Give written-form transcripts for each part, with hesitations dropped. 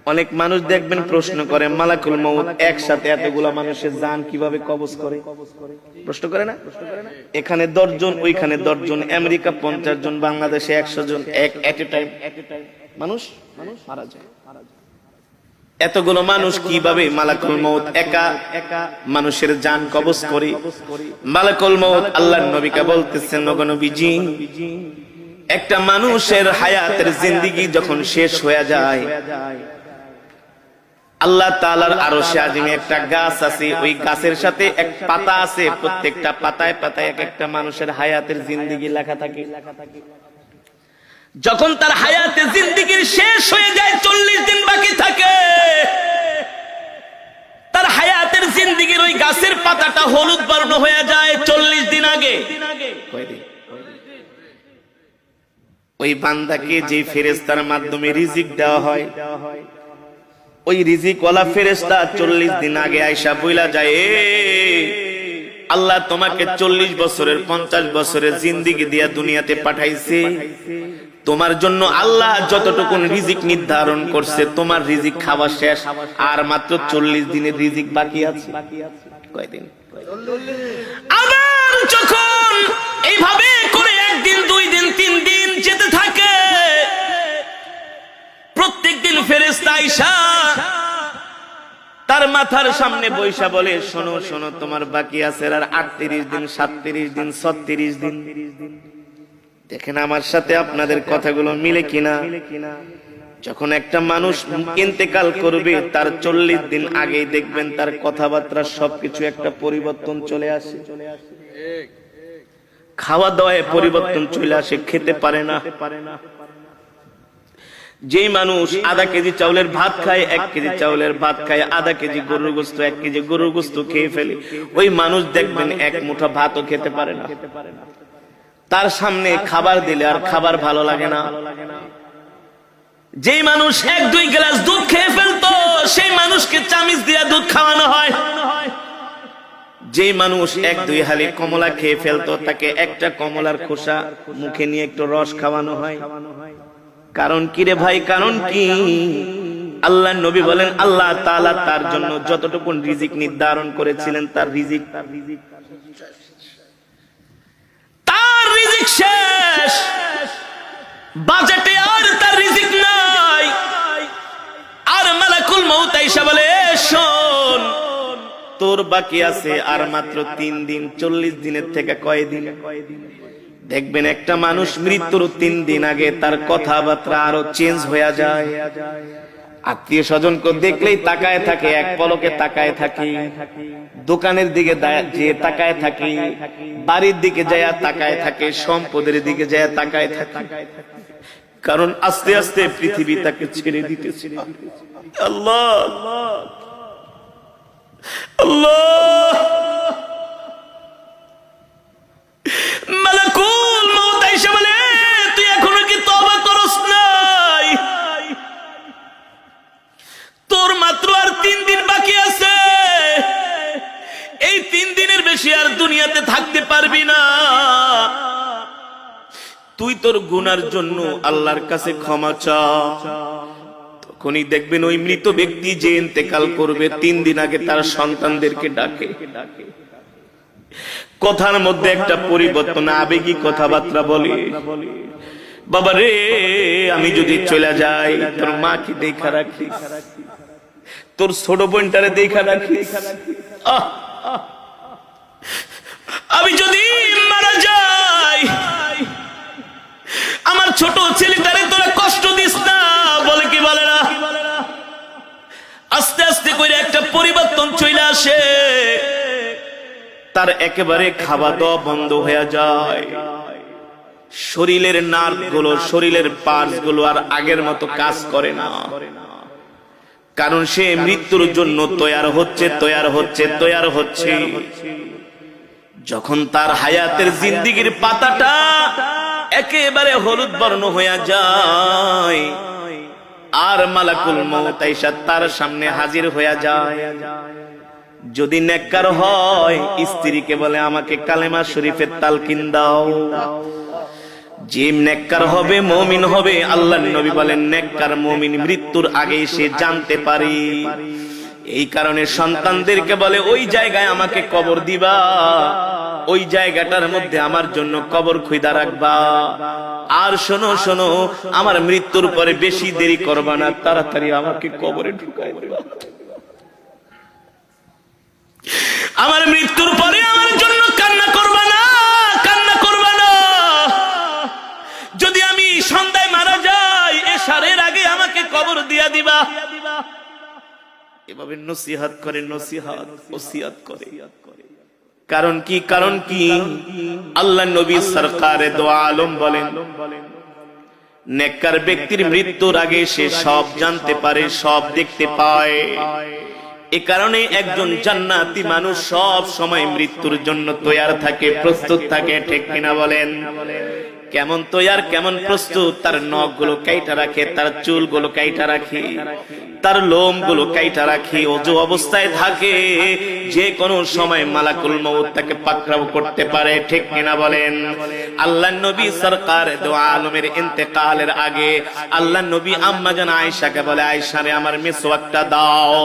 অনেক মানুষ দেখবেন প্রশ্ন করে মালাকুল মউত একসাথে এতগুলা মানুষের জান কিভাবে কবজ করে, প্রশ্ন করে না? এখানে 10 জন, ওইখানে 10 জন, আমেরিকা 50 জন, বাংলাদেশে 100 জন, এক এট এ টাইম মানুষ মারা যায়। এতগুলো মানুষ কিভাবে মালাকুল মউত একা মানুষের জান কবজ করে? মালাকুল মউত আল্লাহর নবীকে বলতেছেন, ওগো নবীজি, একটা মানুষের হায়াতের জিন্দেগি যখন শেষ হয়ে যায়, আল্লাহ তাআলার আরশে আজিমে একটা গাছ আছে, ওই গাছের সাথে এক পাতা আছে, প্রত্যেকটা পাতায় পাতায় এক একটা মানুষের হায়াতের জিন্দেগি লেখা থাকে। যখন তার হায়াতের জিন্দেগির শেষ হয়ে যায়, 40 দিন বাকি থাকে, তার হায়াতের জিন্দেগির ওই গাছের পাতাটা হলুদ বর্ণ হয়ে যায় 40 দিন আগে। ওই বান্দাকে যে ফেরেশতার মাধ্যমে রিজিক দেওয়া হয়, ওই রিজিকওয়ালা ফেরেশতা 40 দিন আগে আয়েশা বইলা যায়, আল্লাহ তোমাকে 40 বছরের 50 বছরের জিন্দেগি দিয়া দুনিয়াতে পাঠাইছে, তোমার জন্য আল্লাহ যতটুকু রিজিক নির্ধারণ করছে, তোমার রিজিক খাওয়া শেষ, আর মাত্র 40 দিনের রিজিক বাকি আছে। কয়দিন? আবার যখন এইভাবে করে 1 দিন 2 দিন 3 দিন যেতে থাকে, প্রত্যেকদিন ফেরেশতা আয়েশা তার মাথার সামনে বৈশা বলে, শোনো শোনো, তোমার বাকি আছে আর 38 দিন, 37 দিন, 36 দিন। দেখেন আমার সাথে আপনাদের কথাগুলো মিলে কিনা? যখন একটা মানুষ ইন্তেকাল করবে, তার 40 দিন আগেই দেখবেন তার কথাবার্তা সবকিছু একটা পরিবর্তন চলে আসে, খাওয়া দাওয়ায় পরিবর্তন চলে আসে, খেতে পারে না। যে মানুষ আধা কেজি চাউলের ভাত খায়, 1 কেজি চাউলের ভাত খায়, আধা কেজি গরুর গোশত, 1 কেজি গরুর গোশত খেয়ে ফেলে, ওই মানুষ দেখবেন 1 মুঠা ভাতও খেতে পারে না। তার সামনে খাবার দিলে আর খাবার ভালো লাগে না। যে মানুষ 1-2 গ্লাস দুধ খেয়ে ফেলতো, সেই মানুষকে চামিচ দিয়ে দুধ খাওয়ানো হয়। যে মানুষ 1-2 হালি কমলা খেয়ে ফেলতো, তাকে একটা কমলার খোসা মুখে নিয়ে একটু রস খাওয়ানো হয়। কারণ কি রে ভাই? কারণ কি? আল্লাহর নবী বলেন, আল্লাহ তাআলা তার জন্য যতটুকু রিজিক নির্ধারণ করেছিলেন, তার রিজিক শেষ, বাজেটে আর তার রিজিক নাই। আর মালাকুল মউত আয়েশা বলে, শোন, তোর বাকি আছে আর মাত্র 3 দিন। 40 দিনের থেকে কয়দিন? দেখবেন একটা মানুষ মৃত্যুর 3 দিন আগে তার কথাবার্তা আরো চেঞ্জ হয়ে যায়। আত্মীয় স্বজনকে দেখলেই তাকায় থাকে, এক পলকে তাকায় থাকে, দোকানের দিকে যে তাকায় থাকে, বাড়ির দিকে যায় তাকায় থাকে, সম্পদের দিকে যায় তাকায় থাকে। কারণ আস্তে আস্তে পৃথিবী তাকে ছেড়ে দিতেছে। আল্লাহ আল্লাহ, মালাকুল মউত আয়েশা বলে, তুই এখনো কি তওবা করস নাই? তোর মাত্র আর 3 দিন বাকি আছে। এই 3 দিনের বেশি আর দুনিয়াতে থাকতে পারবি না। তুই তোর গুনার জন্য আল্লাহর কাছে ক্ষমা চা। তখনই দেখবেন ওই মৃত ব্যক্তি যে ইন্তেকাল করবে, 3 দিন আগে তার সন্তানদেরকে ডাকে, কথার মধ্যে একটা পরিবর্তন, আবেগী কথাবার্তা বলে, বাবা রে, আমি যদি চলে যাই, তোর মাকে দেখা রাখিস, তোর ছোট বোনটারে দেখা রাখিস। আমি যদি মারা যাই, আমার ছোট ছেলেটারে তোরা কষ্ট দিস না। বলে কি বলে না? আস্তে আস্তে করে একটা পরিবর্তন চলে আসে, তার একেবারে খাওয়া দাওয়া বন্ধ হয়ে যায়। শরীরের নার্ভ গুলো, শরীরের পার্টস গুলো আর আগের মতো কাজ করে না। কারণ সে মৃত্যুর জন্য তৈয়ার হচ্ছে। যখন তার হায়াতের জিন্দেগির পাতাটা একেবারে হলুদ বর্ণ হয়ে যায়, আর মালাকুল মউত আয়েশা তার সামনে হাজির হয়ে যায়। যদি নেককার হয়, স্ত্রীকে বলে, আমাকে কালেমা শরীফের তালকিন দাও। যে নেককার হবে, মুমিন হবে, আল্লাহর নবী বলেন নেককার মুমিন মৃত্যুর আগে সে জানতে পারে। এই কারণে সন্তানদেরকে বলে ওই জায়গায় আমাকে কবর দিবা, ওই জায়গাটার মধ্যে আমার জন্য কবর খুঁজা রাখবা। আর শোনো শোনো, আমার মৃত্যুর পরে বেশি দেরি করবা না, তাড়াতাড়ি আমাকে কবরে ঢুকাই দিবা। আমার মৃত্যুর পরে আমার জন্য কান্না করবা না, কান্না করবা না। যদি আমি সন্ধ্যায় মারা যাই, এশারের আগে আমাকে কবর দিয়া দিবা। এভাবে নসিহত করে, নসিহত ওসিয়ত করে। কারণ কি? কারণ কি? আল্লাহ নবী সরকারে দো আলম বলেন নেককার ব্যক্তির মৃত্যুর আগে সে সব জানতে পারে, সব দেখতে পায়। এ কারণে একজন জান্নাতি মানুষ সব সময় মৃত্যুর জন্য তৈয়ার থাকে, প্রস্তুত থাকে। ঠিক কিনা বলেন? কেমন তৈয়ার, কেমন প্রস্তুত? তার নখগুলো কাইটা রাখে, তার চুলগুলো কাইটা রাখে, তার লোমগুলো কাইটা রাখে, ওযু অবস্থায় থাকে। যে কোনো সময় মালাকুল মউত তাকে পাকড়াও করতে পারে। ঠিক কিনা বলেন? আল্লাহর নবী সরকার দো আলমের ইন্তেকালের আগে আল্লাহর নবী আম্মা জান আয়েশাকে বলে, আয়েশা রে আমার মিসওয়াকটা দাও।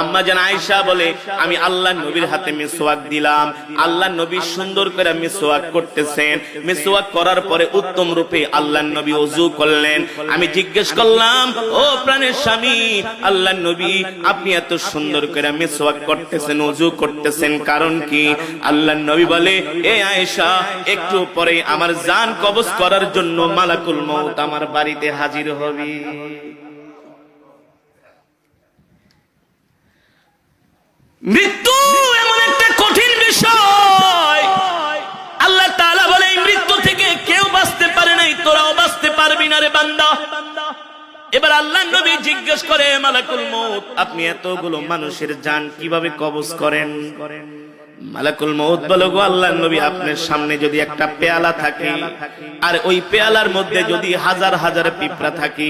আম্মা জান আয়েশা বলে, আমি আল্লাহর নবীর হাতে মিসওয়াক দিলাম। আল্লাহর নবী সুন্দর করে মিসওয়াক করতেছেন। মিসওয়াক করার পরে উত্তম রূপে আল্লাহর নবী ওযু করলেন। আমি জিজ্ঞেস করলাম, ও প্রাণের স্বামী আল্লাহর নবী, আপনি এত সুন্দর করে মিসওয়াক করতেছেন, ওযু করতেছেন, কারণ কি? আল্লাহর নবী বলে, এ আয়েশা, একটু পরে আমার জান কবজ করার জন্য মালাকুল মউত আমার বাড়িতে হাজির হবে। মৃত্যু এমন একটা কঠিন বিষয়, আল্লাহ তাআলা বলে এই মৃত্যু থেকে কেউ বাঁচতে পারে নাই, তোরাও বাঁচতে পারবি না রে বান্দা। এবার আল্লাহর নবী জিজ্ঞেস করে, মালাকুল মউত, আপনি এতগুলো মানুষের জান কিভাবে কবজ করেন? মালাকুল মউত বলে, গো আল্লাহর নবী, আপনার সামনে যদি একটা পেয়ালা থাকে আর ওই পেয়ালার মধ্যে যদি হাজার হাজার পিঁপড়া থাকে,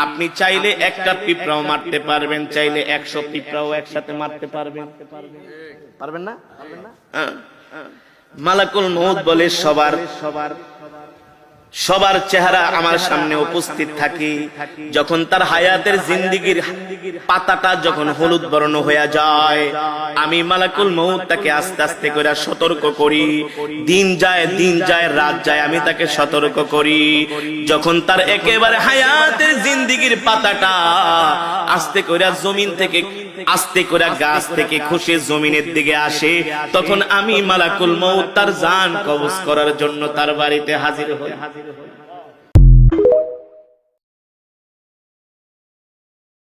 আপনি চাইলে একটা পিঁপড়াও মারতে পারবেন, চাইলে 100 পিঁপড়াও একসাথে মারতে পারবেন। পারবেন না? মালাকুল মউত বলে, সবার চেহারা আমার সামনে উপস্থিত থাকে। যখন তার হায়াতের জিন্দেগীর পাতাটা যখন হলুদ বর্ণ হয়ে যায়, আমি মালাকুল মউত তাকে আস্তে আস্তে করে সতর্ক করি। দিন যায়, দিন যায়, রাত যায়, আমি তাকে সতর্ক করি। যখন তার একেবারে হায়াতের জিন্দেগীর পাতাটা আস্তে করে জমিন থেকে, আস্তে করে গাছ থেকে খসে জমিনের দিকে আসে, তখন আমি মালাকুল মউত তার জান কবজ করার জন্য তার বাড়িতে হাজির হই।